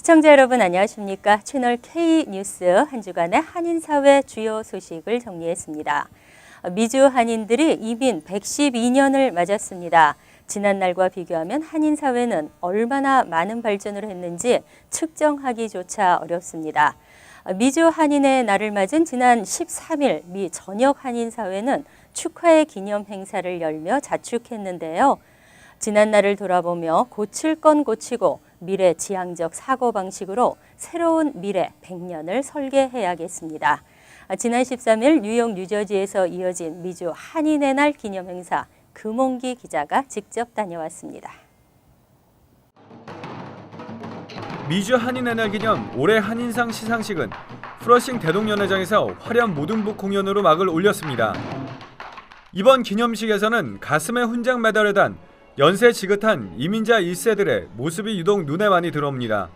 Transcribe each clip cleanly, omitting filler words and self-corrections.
시청자 여러분 안녕하십니까? 채널 K뉴스 한 주간의 한인사회 주요 소식을 정리했습니다. 미주 한인들이 이민 112년을 맞았습니다. 지난날과 비교하면 한인사회는 얼마나 많은 발전을 했는지 측정하기조차 어렵습니다. 미주 한인의 날을 맞은 지난 13일 미 전역 한인사회는 축하의 기념 행사를 열며 자축했는데요. 지난날을 돌아보며 고칠 건 고치고 미래 지향적 사고방식으로 새로운 미래 100년을 설계해야겠습니다. 지난 13일 뉴욕 뉴저지에서 이어진 미주 한인의 날 기념 행사 금홍기 기자가 직접 다녀왔습니다. 미주 한인의 날 기념 올해 한인상 시상식은 플러싱 대동연회장에서 화려한 모든북 공연으로 막을 올렸습니다. 이번 기념식에서는 가슴에 훈장 메달을 단 연세 지긋한 이민자 1세들의 모습이 유독 눈에 많이 들어옵니다.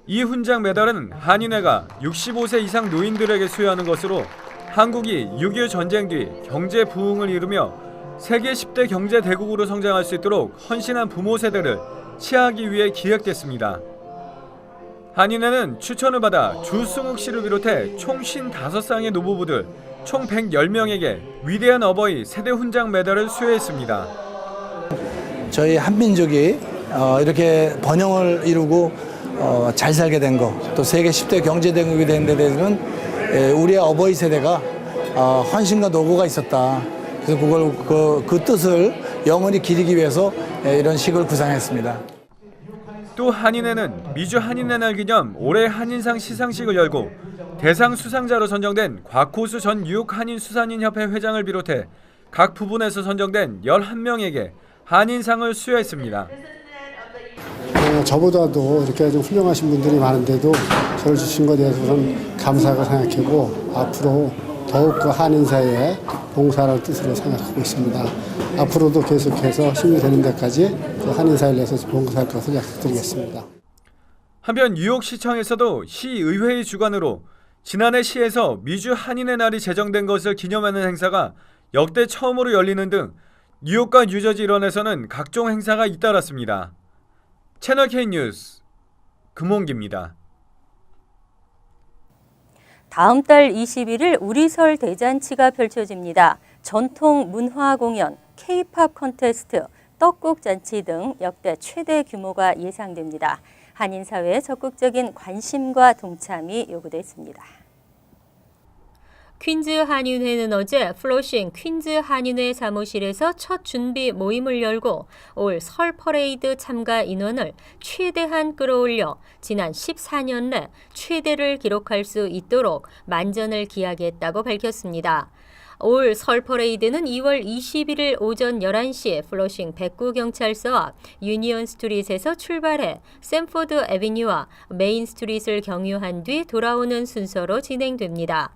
이 훈장 메달은 한인회가 65세 이상 노인들에게 수여하는 것으로 한국이 6.25 전쟁 뒤 경제 부흥을 이루며 세계 10대 경제 대국으로 성장할 수 있도록 헌신한 부모 세대를 치하하기 위해 기획됐습니다. 한인회는 추천을 받아 주승욱 씨를 비롯해 총 55쌍의 노부부들 총 110명에게 위대한 어버이 세대 훈장 메달을 수여했습니다. 저희 한민족이 이렇게 번영을 이루고 잘 살게 된 거, 또 세계 10대 경제대국이 된 데 대해서는 우리의 어버이 세대가 헌신과 노고가 있었다. 그래서 그 뜻을 영원히 기리기 위해서 이런 식을 구상했습니다. 또 한인회는 미주 한인의 날 기념 올해 한인상 시상식을 열고 대상 수상자로 선정된 곽호수 전 뉴욕 한인수산인협회 회장을 비롯해 각 부분에서 선정된 11명에게 한인상을 수여했습니다. 저보다도 이렇게 좀 훌륭하신 분들이 많은데도 저를 주신 것에 대해서 저는 감사하게 생각하고 앞으로 더욱 그 한인사회에 봉사할 뜻으로 생각하고 있습니다. 앞으로도 계속해서 힘이 되는 데까지 그 한인사회를 위해서 봉사할 것을 약속드리겠습니다. 한편 뉴욕시청에서도 시의회의 주관으로 지난해 시에서 미주 한인의 날이 제정된 것을 기념하는 행사가 역대 처음으로 열리는 등 뉴욕과 뉴저지 일원에서는 각종 행사가 잇따랐습니다. 채널 K뉴스 금홍기입니다. 다음 달 21일 우리설 대잔치가 펼쳐집니다. 전통 문화 공연, K-팝 콘테스트, 떡국잔치 등 역대 최대 규모가 예상됩니다. 한인사회의 적극적인 관심과 동참이 요구됐습니다. 퀸즈 한인회는 어제 플러싱 퀸즈 한인회 사무실에서 첫 준비 모임을 열고 올 설 퍼레이드 참가 인원을 최대한 끌어올려 지난 14년 내 최대를 기록할 수 있도록 만전을 기하겠다고 밝혔습니다. 올 설 퍼레이드는 2월 21일 오전 11시에 플러싱 백구경찰서 앞 유니온 스트릿에서 출발해 샌포드 애비뉴와 메인 스트릿을 경유한 뒤 돌아오는 순서로 진행됩니다.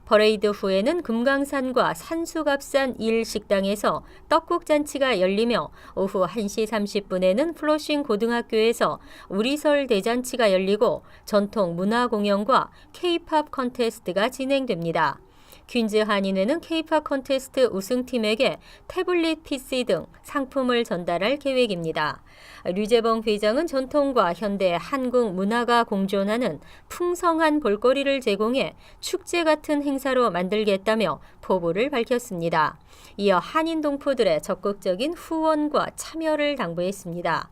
퍼레이드 후에는 금강산과 산수갑산 1식당에서 떡국잔치가 열리며 오후 1시 30분에는 플러싱 고등학교에서 우리설 대잔치가 열리고 전통 문화 공연과 K-팝 콘테스트가 진행됩니다. 퀸즈 한인회는 K-팝 콘테스트 우승팀에게 태블릿 PC 등 상품을 전달할 계획입니다. 류재봉 회장은 전통과 현대 한국 문화가 공존하는 풍성한 볼거리를 제공해 축제 같은 행사로 만들겠다며 포부를 밝혔습니다. 이어 한인 동포들의 적극적인 후원과 참여를 당부했습니다.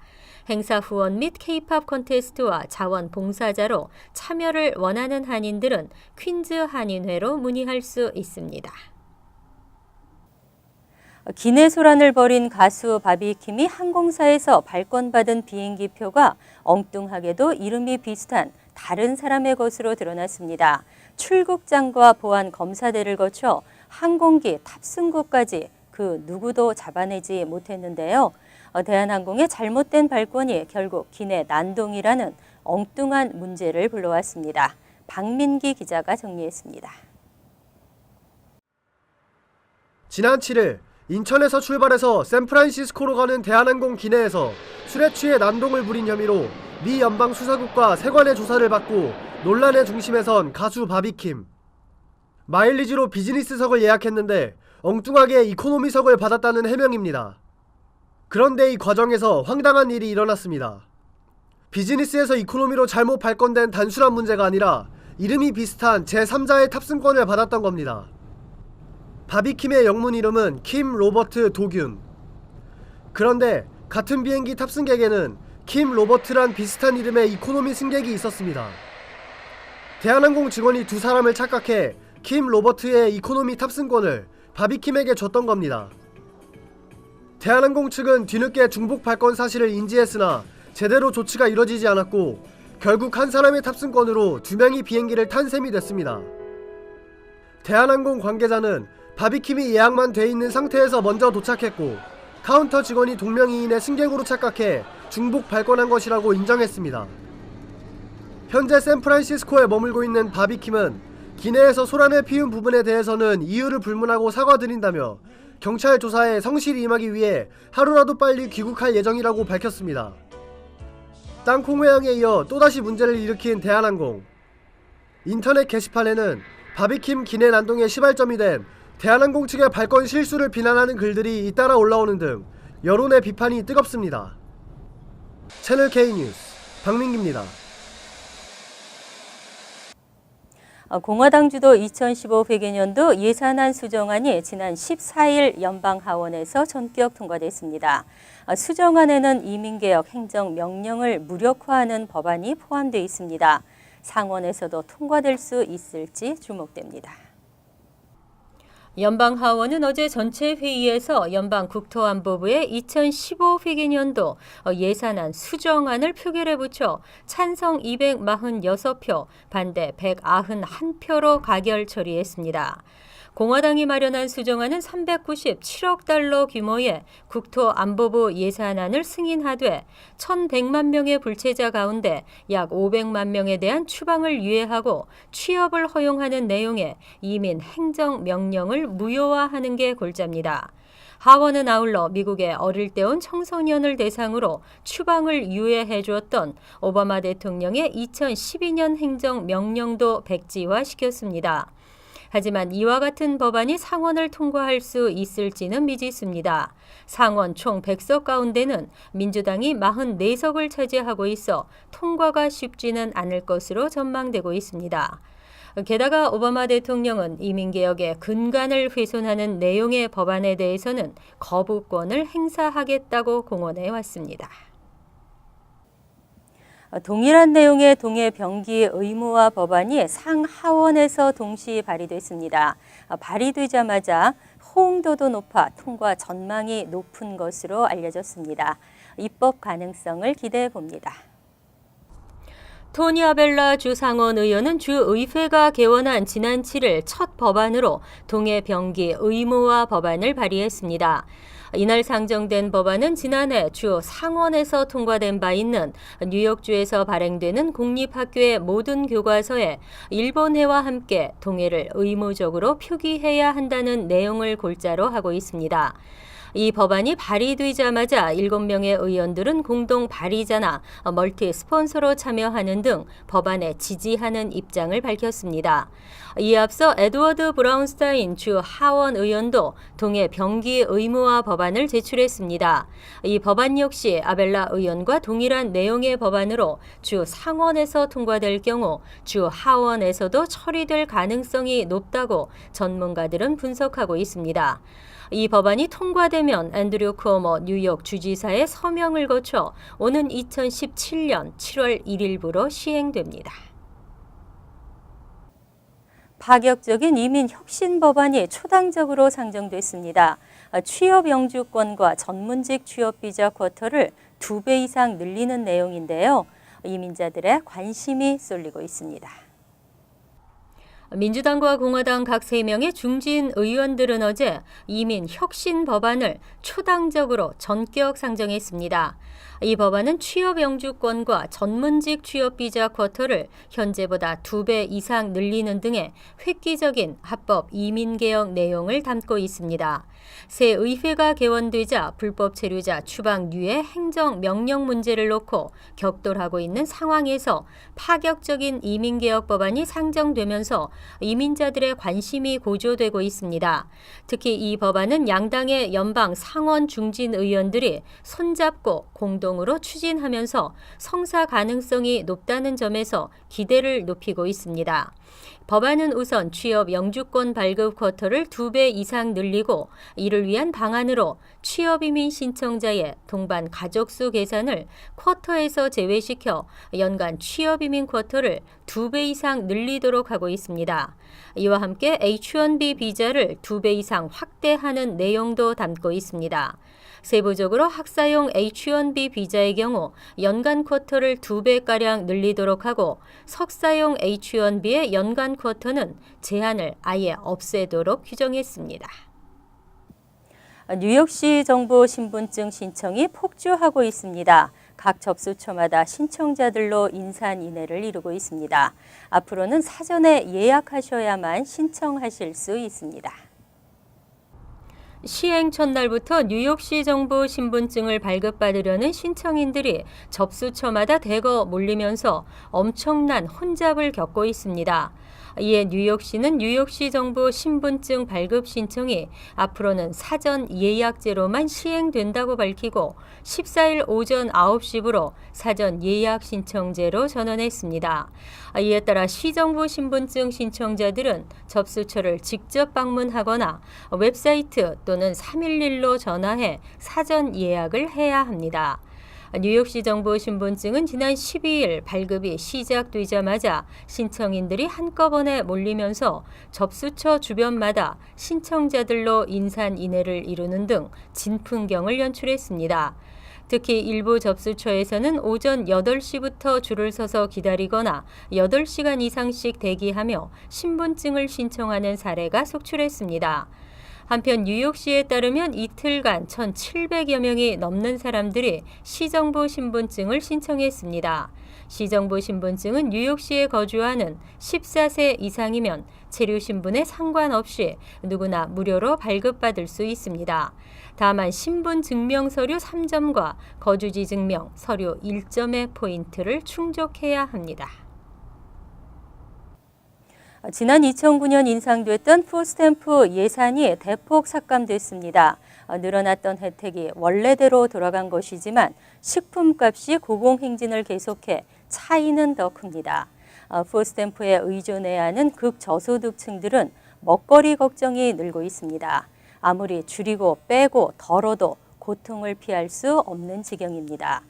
행사 후원 및 K-팝 콘테스트와 자원 봉사자로 참여를 원하는 한인들은 퀸즈 한인회로 문의할 수 있습니다. 기내소란을 벌인 가수 바비킴이 항공사에서 발권받은 비행기표가 엉뚱하게도 이름이 비슷한 다른 사람의 것으로 드러났습니다. 출국장과 보안 검사대를 거쳐 항공기 탑승구까지 그 누구도 잡아내지 못했는데요. 대한항공의 잘못된 발권이 결국 기내 난동이라는 엉뚱한 문제를 불러왔습니다. 박민기 기자가 정리했습니다. 지난 7일 인천에서 출발해서 샌프란시스코로 가는 대한항공 기내에서 술에 취해 난동을 부린 혐의로 미 연방수사국과 세관의 조사를 받고 논란의 중심에 선 가수 바비킴. 마일리지로 비즈니스석을 예약했는데 엉뚱하게 이코노미석을 받았다는 해명입니다. 그런데 이 과정에서 황당한 일이 일어났습니다. 비즈니스에서 이코노미로 잘못 발권된 단순한 문제가 아니라 이름이 비슷한 제3자의 탑승권을 받았던 겁니다. 바비킴의 영문 이름은 킴 로버트 도균. 그런데 같은 비행기 탑승객에는 킴 로버트란 비슷한 이름의 이코노미 승객이 있었습니다. 대한항공 직원이 두 사람을 착각해 킴 로버트의 이코노미 탑승권을 바비킴에게 줬던 겁니다. 대한항공 측은 뒤늦게 중복 발권 사실을 인지했으나 제대로 조치가 이뤄지지 않았고 결국 한 사람의 탑승권으로 두 명이 비행기를 탄 셈이 됐습니다. 대한항공 관계자는 바비킴이 예약만 돼 있는 상태에서 먼저 도착했고 카운터 직원이 동명이인의 승객으로 착각해 중복 발권한 것이라고 인정했습니다. 현재 샌프란시스코에 머물고 있는 바비킴은 기내에서 소란을 피운 부분에 대해서는 이유를 불문하고 사과드린다며 경찰 조사에 성실히 임하기 위해 하루라도 빨리 귀국할 예정이라고 밝혔습니다. 땅콩 회항에 이어 또다시 문제를 일으킨 대한항공. 인터넷 게시판에는 바비킴 기내 난동의 시발점이 된 대한항공 측의 발권 실수를 비난하는 글들이 잇따라 올라오는 등 여론의 비판이 뜨겁습니다. 채널 K뉴스 박민기입니다. 공화당 주도 2015 회계년도 예산안 수정안이 지난 14일 연방하원에서 전격 통과됐습니다. 수정안에는 이민개혁 행정명령을 무력화하는 법안이 포함되어 있습니다. 상원에서도 통과될 수 있을지 주목됩니다. 연방하원은 어제 전체 회의에서 연방국토안보부의 2015 회계년도 예산안 수정안을 표결에 붙여 찬성 246표, 반대 191표로 가결 처리했습니다. 공화당이 마련한 수정안은 397억 달러 규모의 국토안보부 예산안을 승인하되 1,100만 명의 불체자 가운데 약 500만 명에 대한 추방을 유예하고 취업을 허용하는 내용의 이민 행정명령을 무효화하는 게 골자입니다. 하원은 아울러 미국에 어릴 때 온 청소년을 대상으로 추방을 유예해 주었던 오바마 대통령의 2012년 행정명령도 백지화시켰습니다. 하지만 이와 같은 법안이 상원을 통과할 수 있을지는 미지수입니다. 상원 총 100석 가운데는 민주당이 44석을 차지하고 있어 통과가 쉽지는 않을 것으로 전망되고 있습니다. 게다가 오바마 대통령은 이민개혁의 근간을 훼손하는 내용의 법안에 대해서는 거부권을 행사하겠다고 공언해 왔습니다. 동일한 내용의 동해 병기 의무화 법안이 상하원에서 동시 발의됐습니다. 발의되자마자 호응도도 높아 통과 전망이 높은 것으로 알려졌습니다. 입법 가능성을 기대해 봅니다. 토니 아벨라 주 상원 의원은 주 의회가 개원한 지난 7일 첫 법안으로 동해 병기 의무화 법안을 발의했습니다. 이날 상정된 법안은 지난해 주 상원에서 통과된 바 있는 뉴욕주에서 발행되는 공립학교의 모든 교과서에 일본해와 함께 동해를 의무적으로 표기해야 한다는 내용을 골자로 하고 있습니다. 이 법안이 발의되자마자 7명의 의원들은 공동 발의자나 멀티 스폰서로 참여하는 등 법안에 지지하는 입장을 밝혔습니다. 이에 앞서 에드워드 브라운스타인 주 하원 의원도 동해 병기 의무화 법안을 제출했습니다. 이 법안 역시 아벨라 의원과 동일한 내용의 법안으로 주 상원에서 통과될 경우 주 하원에서도 처리될 가능성이 높다고 전문가들은 분석하고 있습니다. 이 법안이 통과되면 앤드류 쿠오모 뉴욕 주지사의 서명을 거쳐 오는 2017년 7월 1일부로 시행됩니다. 파격적인 이민 혁신 법안이 초당적으로 상정됐습니다. 취업 영주권과 전문직 취업 비자 쿼터를 2배 이상 늘리는 내용인데요. 이민자들의 관심이 쏠리고 있습니다. 민주당과 공화당 각 3명의 중진 의원들은 어제 이민 혁신 법안을 초당적으로 전격 상정했습니다. 이 법안은 취업 영주권과 전문직 취업 비자 쿼터를 현재보다 2배 이상 늘리는 등의 획기적인 합법 이민 개혁 내용을 담고 있습니다. 새 의회가 개원되자 불법 체류자 추방 유예 행정 명령 문제를 놓고 격돌하고 있는 상황에서 파격적인 이민 개혁 법안이 상정되면서 이민자들의 관심이 고조되고 있습니다. 특히 이 법안은 양당의 연방 상원 중진 의원들이 손잡고 공동 공동으로 추진하면서 성사 가능성이 높다는 점에서 기대를 높이고 있습니다. 법안은 우선 취업 영주권 발급 쿼터를 2배 이상 늘리고 이를 위한 방안으로 취업이민 신청자의 동반 가족수 계산을 쿼터에서 제외시켜 연간 취업이민 쿼터를 2배 이상 늘리도록 하고 있습니다. 이와 함께 H-1B 비자를 2배 이상 확대하는 내용도 담고 있습니다. 세부적으로 학사용 H-1B 비자의 경우 연간 쿼터를 2배가량 늘리도록 하고 석사용 H-1B의 연간 쿼터는 제한을 아예 없애도록 규정했습니다. 뉴욕시 정부 신분증 신청이 폭주하고 있습니다. 각 접수처마다 신청자들로 인산인해를 이루고 있습니다. 앞으로는 사전에 예약하셔야만 신청하실 수 있습니다. 시행 첫날부터 뉴욕시 정부 신분증을 발급받으려는 신청인들이 접수처마다 대거 몰리면서 엄청난 혼잡을 겪고 있습니다. 이에 뉴욕시는 뉴욕시 정부 신분증 발급 신청이 앞으로는 사전 예약제로만 시행된다고 밝히고 14일 오전 9시부로 사전 예약 신청제로 전환했습니다. 이에 따라 시정부 신분증 신청자들은 접수처를 직접 방문하거나 웹사이트 또는 311로 전화해 사전 예약을 해야 합니다. 뉴욕시 정부 신분증은 지난 12일 발급이 시작되자마자 신청인들이 한꺼번에 몰리면서 접수처 주변마다 신청자들로 인산인해를 이루는 등 진풍경을 연출했습니다. 특히 일부 접수처에서는 오전 8시부터 줄을 서서 기다리거나 8시간 이상씩 대기하며 신분증을 신청하는 사례가 속출했습니다. 한편 뉴욕시에 따르면 이틀간 1,700여 명이 넘는 사람들이 시정부 신분증을 신청했습니다. 시정부 신분증은 뉴욕시에 거주하는 14세 이상이면 체류 신분에 상관없이 누구나 무료로 발급받을 수 있습니다. 다만 신분 증명 서류 3점과 거주지 증명 서류 1점의 포인트를 충족해야 합니다. 지난 2009년 인상됐던 푸드스탬프 예산이 대폭 삭감됐습니다. 늘어났던 혜택이 원래대로 돌아간 것이지만 식품값이 고공행진을 계속해 차이는 더 큽니다. 푸드스탬프에 의존해야 하는 극저소득층들은 먹거리 걱정이 늘고 있습니다. 아무리 줄이고 빼고 덜어도 고통을 피할 수 없는 지경입니다.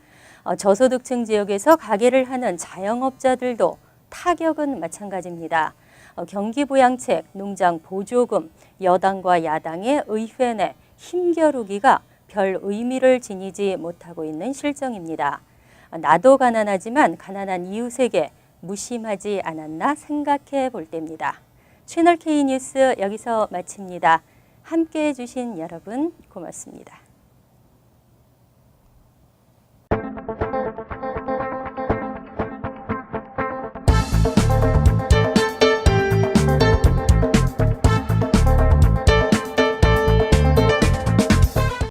저소득층 지역에서 가게를 하는 자영업자들도 타격은 마찬가지입니다. 경기부양책, 농장보조금, 여당과 야당의 의회 내 힘겨루기가 별 의미를 지니지 못하고 있는 실정입니다. 나도 가난하지만 가난한 이웃에게 무심하지 않았나 생각해 볼 때입니다. 채널K 뉴스 여기서 마칩니다. 함께해 주신 여러분 고맙습니다.